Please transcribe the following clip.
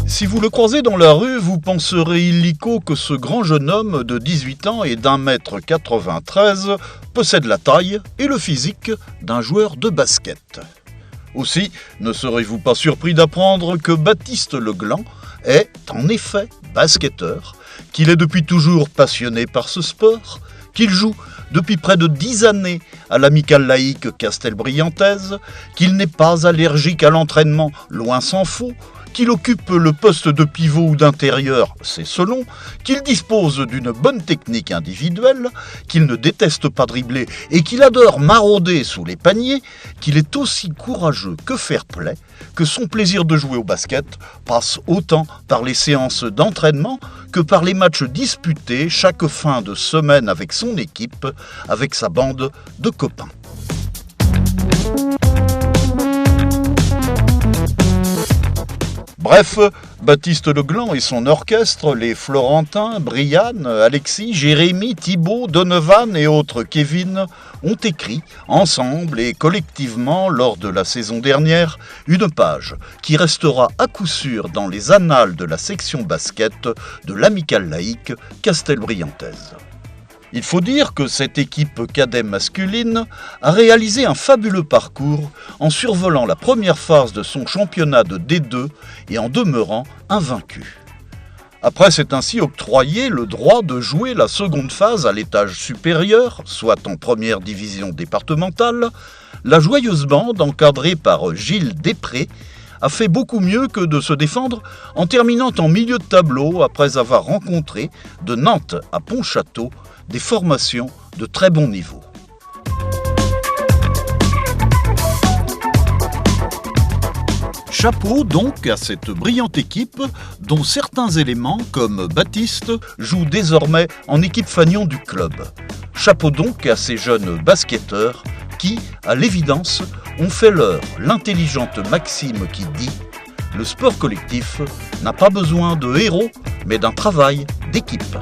Si vous le croisez dans la rue, vous penserez illico que ce grand jeune homme de 18 ans et d'1,93 m possède la taille et le physique d'un joueur de basket. Aussi, ne serez-vous pas surpris d'apprendre que Baptiste Legland est en effet basketteur, qu'il est depuis toujours passionné par ce sport, qu'il joue depuis près de 10 années à l'Amicale laïque castelbriantaise, qu'il n'est pas allergique à l'entraînement, loin s'en faut, qu'il occupe le poste de pivot ou d'intérieur, c'est selon, qu'il dispose d'une bonne technique individuelle, qu'il ne déteste pas dribbler et qu'il adore marauder sous les paniers, qu'il est aussi courageux que fair-play, que son plaisir de jouer au basket passe autant par les séances d'entraînement que par les matchs disputés chaque fin de semaine avec son équipe, avec sa bande de copains. Bref, Baptiste Legland et son orchestre, les Florentins, Brian, Alexis, Jérémy, Thibaut, Donovan et autres Kevin, ont écrit, ensemble et collectivement lors de la saison dernière, une page qui restera à coup sûr dans les annales de la section basket de l'Amicale laïque castelbriantaise. Il faut dire que cette équipe cadet masculine a réalisé un fabuleux parcours en survolant la première phase de son championnat de D2 et en demeurant invaincu. Après s'est ainsi octroyé le droit de jouer la seconde phase à l'étage supérieur, soit en première division départementale, la joyeuse bande encadrée par Gilles Després a fait beaucoup mieux que de se défendre en terminant en milieu de tableau après avoir rencontré, de Nantes à Pontchâteau, des formations de très bon niveau. Chapeau donc à cette brillante équipe dont certains éléments, comme Baptiste, jouent désormais en équipe fanion du club. Chapeau donc à ces jeunes basketteurs qui, à l'évidence, ont fait leur l'intelligente maxime qui dit « Le sport collectif n'a pas besoin de héros, mais d'un travail d'équipe ».